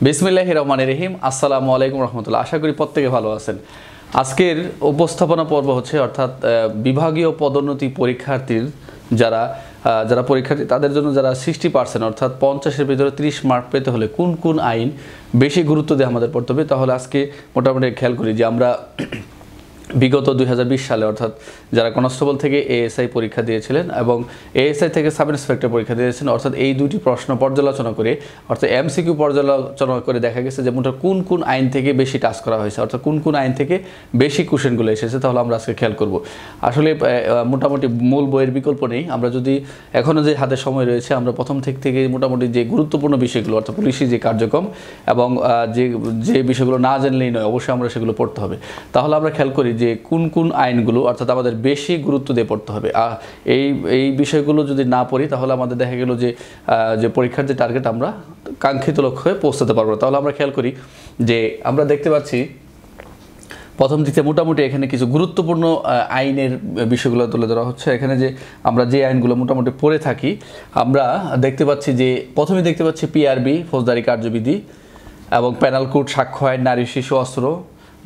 বিসমিল্লাহির রহমানির রহিম। আসসালামু আলাইকুম রহমতুল্লাহ। আশা করি প্রত্যেকে ভালো আছেন। আজকের উপস্থাপনা পর্ব হচ্ছে অর্থাৎ বিভাগীয় পদোন্নতি পরীক্ষার্থীর যারা পরীক্ষার্থী তাদের জন্য যারা 60% অর্থাৎ 50-এর ভিতরে 30 মার্ক পেতে হলে কোন কোন আইন বেশি গুরুত্ব দিয়ে আমাদের পড়তে হবে। তাহলে আজকে মোটামুটি খেয়াল করি যে আমরা বিগত 2020 সালে অর্থাৎ যারা কনস্টেবল থেকে এএসআই পরীক্ষা দিয়েছিলেন এবং এএসআই থেকে সাব ইন্সপেক্টর পরীক্ষা দিয়েছেন, অর্থাৎ এই দুটি প্রশ্ন পর্যালোচনা করে অর্থাৎ এমসিকিউ পর্যালোচনা করে দেখা গেছে যে মোটা কোন কোন আইন থেকে বেশি টাচ করা হয়েছে, অর্থাৎ কোন কোন আইন থেকে বেশি কোশ্চেনগুলো এসেছে। তাহলে আমরা আজকে খেয়াল করব। আসলে মোটামুটি মূল বইয়ের বিকল্প নেই। আমরা যদি এখনও যে হাতে সময় রয়েছে আমরা প্রথম থেকে মোটামুটি যে গুরুত্বপূর্ণ বিষয়গুলো অর্থাৎ পুলিশি যে কার্যক্রম এবং যে বিষয়গুলো না জানলেই নয়, অবশ্যই আমরা সেগুলো পড়তে হবে। তাহলে আমরা খেয়াল করি যে কোন কোন আইনগুলো অর্থাৎ আমাদের বেশি গুরুত্ব দিয়ে পড়তে হবে। এই বিষয়গুলো যদি না পড়ি তাহলে আমাদের দেখা গেল যে পরীক্ষার যে টার্গেট আমরা কাঙ্ক্ষিত লক্ষ্যে পৌঁছাতে পারবো। তাহলে আমরা খেয়াল করি যে আমরা দেখতে পাচ্ছি প্রথম দিকে মোটামুটি এখানে কিছু গুরুত্বপূর্ণ আইনের বিষয়গুলো তুলে ধরা হচ্ছে। এখানে যে আমরা যে আইনগুলো মোটামুটি পড়ে থাকি আমরা দেখতে পাচ্ছি যে প্রথমে দেখতে পাচ্ছি পিআরবি ফৌজদারি কার্যবিধি এবং পেনাল কোড, সাক্ষ্য আইন, নারী শিশু অস্ত্র,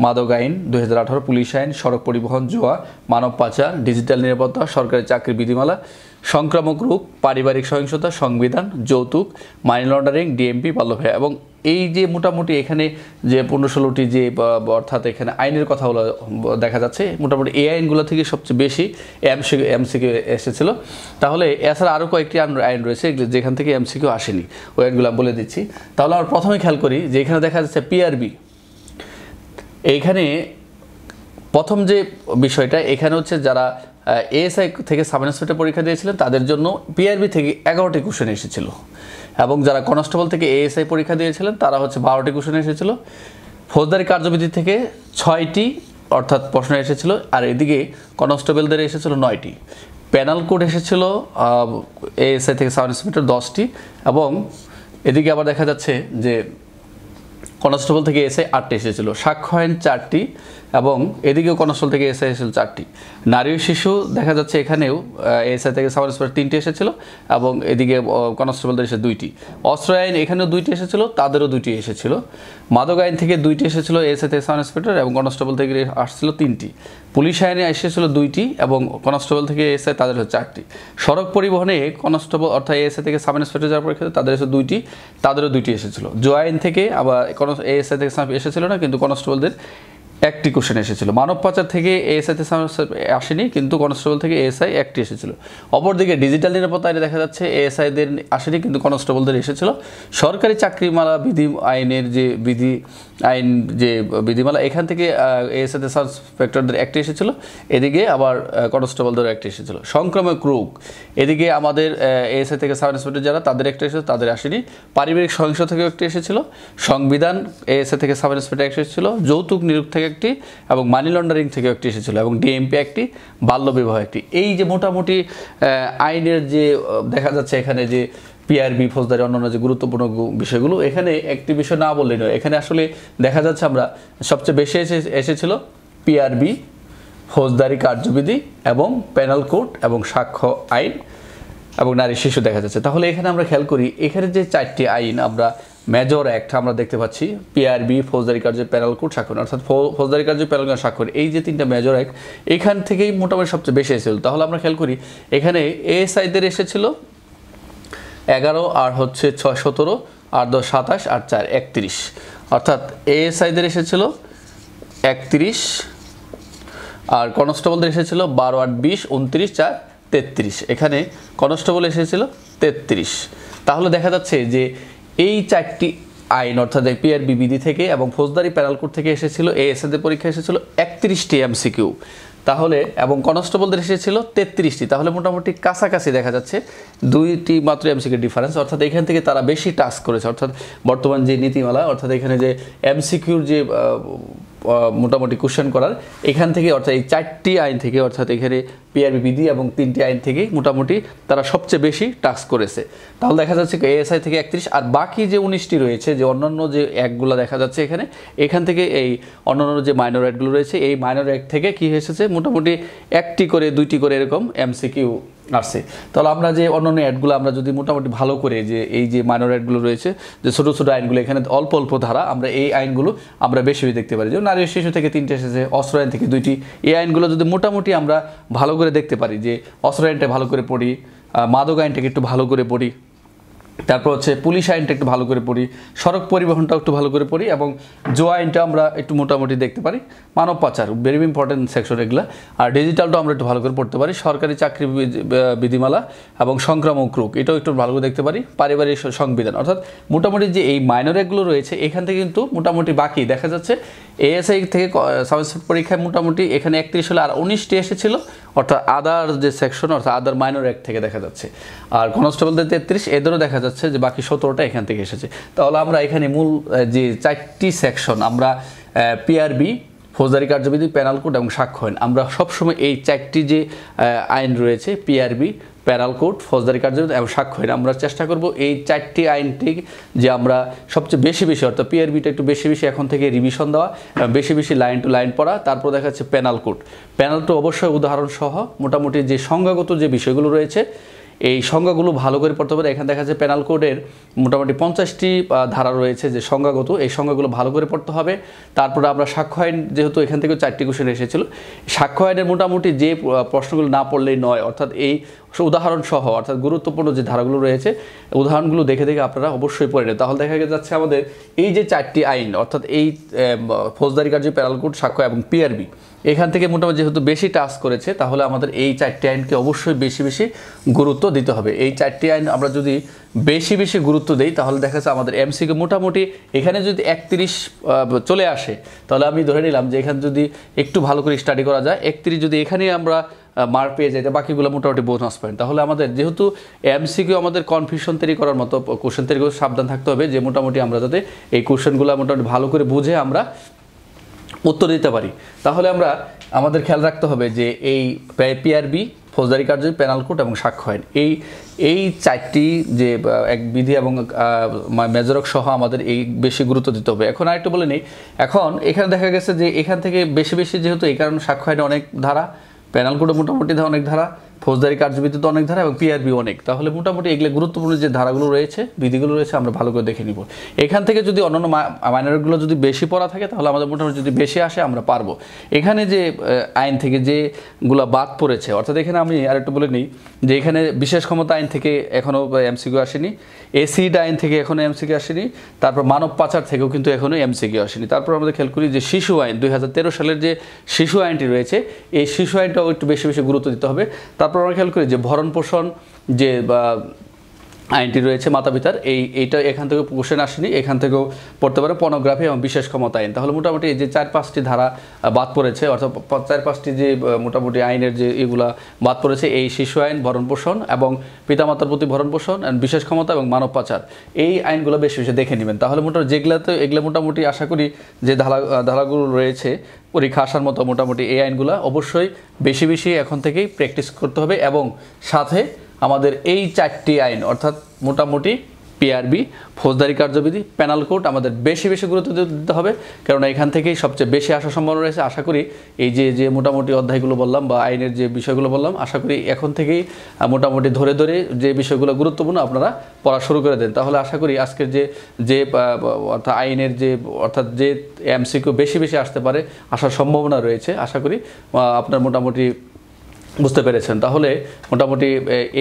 মাদক আইন 2018, পুলিশ আইন, সড়ক পরিবহন, জুয়া, মানব পাচার, ডিজিটাল নিরাপত্তা, সরকারি চাকরি বিধিমালা, সংক্রামক রোগ, পারিবারিক সহিংসতা, সংবিধান, যৌতুক, মানি লন্ডারিং, ডিএমপি, বাল্যবিবাহ। এবং এই যে মোটামুটি এখানে যে 15-16টি যে অর্থাৎ এখানে আইনের কথা হলো দেখা যাচ্ছে মোটামুটি এই আইনগুলো থেকে সবচেয়ে বেশি এমসিকিউ এসেছিল। তাহলে এছাড়া আরও কয়েকটি আইন রয়েছে যেখান থেকে এমসিকিউ আসেনি, ওই আইনগুলো আমি বলে দিচ্ছি। তাহলে আমরা প্রথমে খেয়াল করি যে এখানে দেখা যাচ্ছে পিআরবি। এইখানে প্রথম যে বিষয়টা এখানে হচ্ছে যারা এএসআই থেকে সাব ইন্সপেক্টর পরীক্ষা দিয়েছিলেন তাদের জন্য পিআরবি থেকে 11টি কোশ্চেন এসেছিল এবং যারা কনস্টেবল থেকে এএসআই পরীক্ষা দিয়েছিলেন তারা হচ্ছে 12টি কোশ্চেন এসেছিল। ফৌজদারি কার্যবিধি থেকে 6টি অর্থাৎ প্রশ্ন এসেছিল, আর এদিকে কনস্টেবলদের এসেছিল 9টি। পেনাল কোড এসেছিল এএসআই থেকে সাব ইন্সপেক্টর 10টি এবং এদিকে আবার দেখা যাচ্ছে যে কনস্টেবল থেকে এসআই 8টি এসেছিল। সাক্ষ্য আইন 4টি এবং এদিকেও কনস্টেবল থেকে এসআই এসেছিল 4টি। নারী শিশু দেখা যাচ্ছে এখানেও এসআই থেকে সাব ইন্সপেক্টর 3টি এসেছিল এবং এদিকে কনস্টেবলদের এসে 2টি। অস্ত্র আইন এখানেও 2টি এসেছিল, তাদেরও 2টি এসেছিল। মাদক আইন থেকে 2টি এসেছিল এসআই থেকে সাব ইন্সপেক্টর এবং কনস্টেবল থেকে আসছিল 3টি। পুলিশ আইনে এসেছিল 2টি এবং কনস্টেবল থেকে এসআই তাদের হচ্ছে 4টি। সড়ক পরিবহনে কনস্টেবল অর্থাৎ এসআই থেকে সাব ইন্সপেক্টর যারা পরীক্ষা তাদের এসে 2টি, তাদেরও 2টি এসেছিল। জো আইন থেকে আবার এএসআই থেকে এসেছিল না, কিন্তু কনস্টেবলদের 1টি কোশ্চেন এসেছিল। মানব পাচার থেকে এএসআই থেকে আসেনি, কিন্তু কনস্টেবল থেকে এএসআই 1টি এসেছিল। অপরদিকে ডিজিটাল নিরাপত্তা আইনে দেখা যাচ্ছে এএসআইদের আসেনি, কিন্তু কনস্টেবলদের এসেছিল। সরকারি চাকরিমালা বিধি আইনের যে বিধিমালা এখান থেকে এএসআই থেকে সাব ইন্সপেক্টরদের 1টি এসেছিল, এদিকে আবার কনস্টেবলদের 1টি এসেছিল। সংক্রামক রোগ এদিকে আমাদের এএসআই থেকে সাব ইন্সপেক্টর যারা তাদের 1টি এসেছিল, তাদের আসেনি। পারিবারিক সহিংসতা থেকে 1টি এসেছিল। সংবিধান এএসআই থেকে সাব ইন্সপেক্টর 1টি এসেছিল। যৌতুক নিয়োগ থেকে 1টি এবং মানি লন্ডারিং থেকে 1টি এসেছিল এবং ডিএমপি 1টি, বাল্যবিবাহ 1টি। এই যে মোটামুটি আইনের যে দেখা যাচ্ছে এখানে যে পিআরবি ফৌজদারি অন্যান্য যে গুরুত্বপূর্ণ বিষয়গুলো, এখানে একটি বিষয় না বললেই নয়। এখানে আসলে দেখা যাচ্ছে আমরা সবচেয়ে বেশি এসেছিল পিআরবি, ফৌজদারি কার্যবিধি এবং পেনাল কোড এবং সাক্ষ্য আইন এবং নারী শিশু দেখা যাচ্ছে। তাহলে এখানে আমরা খেয়াল করি এখানে যে 4টি আইন আমরা মেজর অ্যাক্ট আমরা দেখতে পাচ্ছি, পিআরবি, ফৌজদারি কার্য, পেনাল কোড, স্বাক্ষর, অর্থাৎ ফৌজদারি কার্য, পেনাল কোড, স্বাক্ষর, এই যে 3টা মেজর অ্যাক্ট এখান থেকেই মোটামুটি সবচেয়ে বেশি এসেছিল। তাহলে আমরা খেয়াল করি এখানে এএসআইদের এসেছিল 11 আর হচ্ছে 6 17 আর 10 27 আর 4 31, অর্থাৎ এএসআইদের এসেছিল 31 আর কনস্টেবলদের এসেছিল 12 8 20 29 4 33। এখানে কনস্টেবল এসেছিল 33। তাহলে দেখা যাচ্ছে যে এই 4টি আইন অর্থাৎ পিআরবি বিধি থেকে এবং ফৌজদারি পেনাল কোড থেকে এসেছিল এএসআইদের পরীক্ষা এসেছিল 31টি এমসিকিউ, তাহলে এবং কনস্টেবলদের এসেছিল 33টি। তাহলে মোটামুটি কাছাকাছি দেখা যাচ্ছে 2টি মাত্র এমসিকিউ ডিফারেন্স, অর্থাৎ এখান থেকে তারা বেশি টাস্ক করেছে। অর্থাৎ বর্তমান যে নীতিমালা অর্থাৎ এখানে যে এমসিকিউর যে মোটামুটি কোশ্চেন করার এখান থেকে অর্থাৎ এই 4টি আইন থেকে অর্থাৎ এখানে পিআরবি বিধি এবং 3টি আইন থেকেই মোটামুটি তারা সবচেয়ে বেশি টাস্ক করেছে। তাহলে দেখা যাচ্ছে এএসআই থেকে 31 আর বাকি যে 19টি রয়েছে যে অন্যান্য যে অ্যাক্টগুলো দেখা যাচ্ছে এখান থেকে এই অন্যান্য যে মাইনর অ্যাক্টগুলো রয়েছে এই মাইনর অ্যাক্ট থেকে কি এসেছে মোটামুটি 1টি করে 2টি করে এরকম এমসিকিউ আসছে। তাহলে আমরা যে অন্যান্য অ্যাডগুলো আমরা যদি মোটামুটি ভালো করে যে এই যে মাইনর অ্যাডগুলো রয়েছে, যে ছোটো ছোটো আইনগুলো, এখানে অল্প অল্প ধারা, আমরা এই আইনগুলো আমরা বেশি বেশি দেখতে পারি। যেমন নারী শিশু থেকে 3টে এসেছে, অস্ত্র আইন থেকে 2টি। এই আইনগুলো যদি মোটামুটি আমরা ভালো করে দেখতে পারি, যে অস্ত্র আইনটা ভালো করে পড়ি, মাদক আইনটাকে একটু ভালো করে পড়ি, তারপর হচ্ছে পুলিশ আইনটা একটু ভালো করে পড়ি, সড়ক পরিবহনটাও একটু ভালো করে পড়ি, এবং জুয়া আইনটা আমরা একটু মোটামুটি দেখতে পারি, মানব পাচার ভেরি ইম্পর্টেন্ট সেকশন এগুলো, আর ডিজিটালটাও আমরা একটু ভালো করে পড়তে পারি, সরকারি চাকরি বিধিমালা এবং সংক্রামক রোগ এটাও একটু ভালো করে দেখতে পারি, পারিবারিক সংবিধান। অর্থাৎ মোটামুটি যে এই মাইনর এগুলো রয়েছে এখান থেকে কিন্তু মোটামুটি বাকি দেখা যাচ্ছে এএসআই থেকে সাব ইন্সপেক্টর পরীক্ষায় মোটামুটি এখানে 31 হলে আর 19টি এসেছিল, অর্থাৎ আদার যে সেকশন অর্থাৎ আদার মাইনর অ্যাক্ট থেকে দেখা যাচ্ছে। আর কনস্টেবলদের 33, এদেরও দেখা যাচ্ছে যে বাকি 17টা এখান থেকে এসেছে। তাহলে আমরা এখানে মূল যে 4টি সেকশন আমরা পিআরবি, ফৌজদারি কার্যবিধি, পেনাল কোড এবং সাক্ষ্য আইন, আমরা সবসময় এই 4টি যে আইন রয়েছে পিআরবি, পেনাল কোড, ফৌজদারি কার্যবিধি এবং সাক্ষ্য আইন, আমরা চেষ্টা করব এই 4টি আইনটি যে আমরা সবচেয়ে বেশি বেশি, অর্থাৎ পিআরবিটা একটু বেশি বেশি এখন থেকে রিভিশন দেওয়া, বেশি বেশি লাইন টু লাইন পড়া। তারপর দেখা যাচ্ছে পেনাল কোড, পেনাল তো অবশ্যই উদাহরণ সহ মোটামুটি যে সংজ্ঞাগত যে বিষয়গুলো রয়েছে এই সংজ্ঞাগুলো ভালো করে পড়তে পারে। এখানে দেখা যাচ্ছে পেনাল কোডের মোটামুটি 50টি ধারা রয়েছে যে সংজ্ঞাগত, এই সংজ্ঞাগুলো ভালো করে পড়তে হবে। তারপরে আমরা সাক্ষ্য আইন, যেহেতু এখান থেকে 4টি কোশ্চেন এসেছিল, সাক্ষ্য আইনের মোটামুটি যে প্রশ্নগুলো না পড়লেই নয়, অর্থাৎ এই উদাহরণ সহ অর্থাৎ গুরুত্বপূর্ণ যে ধারাগুলো রয়েছে উদাহরণগুলো দেখে দেখে আপনারা অবশ্যই পড়ে নেন। তাহলে দেখা যাচ্ছে আমাদের এই যে 4টি আইন অর্থাৎ এই ফৌজদারি কার্য, পেনাল কোড, সাক্ষ্য এবং পিআরবি, এখান থেকে মোটামুটি যেহেতু বেশি টাস্ক করেছে তাহলে আমাদের এই 4টি আইনকে অবশ্যই বেশি বেশি গুরুত্ব দিতে হবে। এই 4টি আইন আমরা যদি বেশি বেশি গুরুত্ব দিই তাহলে দেখা যাচ্ছে আমাদের এমসিকিউ মোটামুটি এখানে যদি 31 চলে আসে, তাহলে আমি ধরে নিলাম যে এখানে যদি একটু ভালো করে স্টাডি করা যায় 31 যদি এখানে আমরা মার্ক পেয়ে যাই, বাকিগুলো মোটামুটি বোনাস পয়েন্ট। তাহলে আমাদের যেহেতু এমসিকিউ আমাদের কনফিউশন তৈরি করার মতো কোশ্চেন তৈরি করে সাবধান থাকতে হবে যে মোটামুটি আমরা যাতে এই কোশ্চেনগুলো মোটামুটি ভালো করে বুঝে আমরা উত্তর দিতে পারি। তাহলে আমরা আমাদের খেয়াল রাখতে হবে যে এই পিআরবি, ফৌজদারি কার্য, পেনাল কোড এবং সাক্ষ্য আইন, এই 4টি যে এক বিধি এবং মেজরক সহ আমাদের এই বেশি গুরুত্ব দিতে হবে। এখন আরেকটু বলে নেই, এখন এখানে দেখা গেছে যে এখান থেকে বেশি বেশি যেহেতু এই কারণে সাক্ষ্য আইনে অনেক ধারা, পেনাল কোডে মোটামুটি অনেক ধারা, ফৌজদারি কার্যবিধিতে অনেক ধারা এবং পিআরবি অনেক, তাহলে মোটামুটি এগুলো গুরুত্বপূর্ণ যে ধারাগুলো রয়েছে, বিধিগুলো রয়েছে আমরা ভালো করে দেখে নিব। এখান থেকে যদি অন্যান্য মাইনরগুলো যদি বেশি পড়া থাকে তাহলে আমাদের মোটামুটি যদি বেশি আসে আমরা পারবো। এখানে যে আইন থেকে যেগুলো বাদ পড়েছে, অর্থাৎ এখানে আমি আরেকটু বলে নিই যে এখানে বিশেষ ক্ষমতা আইন থেকে এখনও এমসিকিউ আসেনি, এসিড আইন থেকে এখনও এমসিকিউ আসেনি, তারপর মানব পাচার থেকেও কিন্তু এখনও এমসিকিউ আসেনি। তারপর আমাদের খেয়াল করি যে শিশু আইন 2013 সালের যে শিশু আইনটি রয়েছে এই শিশু আইনটাও একটু বেশি বেশি গুরুত্ব দিতে হবে। তারপর আমরা খেয়াল করি যে ভরণ পোষণ যে আইনটি রয়েছে মাতা পিতার, এইটা এখান থেকে কোশ্চেন আসেনি, এখান থেকেও পড়তে পারে পর্নোগ্রাফি এবং বিশেষ ক্ষমতা আইন। তাহলে মোটামুটি এই যে 4-5টি ধারা বাদ পড়েছে, অর্থাৎ 4-5টি যে মোটামুটি আইনের যে এগুলা বাদ পড়েছে, এই শিশু আইন, ভরণ পোষণ এবং পিতামাতার প্রতি ভরণ পোষণ, বিশেষ ক্ষমতা এবং মানব পাচার, এই আইনগুলো বেশি বেশি দেখে নেবেন। তাহলে মোটামুটি যেগুলাতে এগুলো মোটামুটি আশা করি যে ধারাগুলো রয়েছে পরীক্ষা আসার মতো, মোটামুটি এই আইনগুলো অবশ্যই বেশি বেশি এখন থেকেই প্র্যাকটিস করতে হবে। এবং সাথে আমাদের এই 4টি আইন অর্থাৎ মোটামুটি পিআরবি, ফৌজদারি কার্যবিধি, পেনাল কোড আমাদের বেশি বেশি গুরুত্ব দিতে হবে, কারণ এখান থেকেই সবচেয়ে বেশি আসার সম্ভাবনা রয়েছে। আশা করি এই যে মোটামুটি অধ্যায়গুলো বললাম বা আইনের যে বিষয়গুলো বললাম, আশা করি এখন থেকেই মোটামুটি ধরে ধরে যে বিষয়গুলো গুরুত্বপূর্ণ আপনারা পড়া শুরু করে দেন। তাহলে আশা করি আজকের যে অর্থাৎ আইনের অর্থাৎ যে এমসিকিউ বেশি বেশি আসতে পারে, আসার সম্ভাবনা রয়েছে, আশা করি আপনার মোটামুটি বুঝতে পেরেছেন। তাহলে মোটামুটি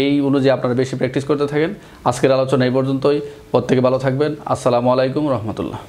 এই অনুযায়ী আপনারা বেশি প্র্যাকটিস করতে থাকেন। আজকের আলোচনা এই পর্যন্তই। প্রত্যেকে ভালো থাকবেন। আসসালামু আলাইকুম রহমতুল্লাহ।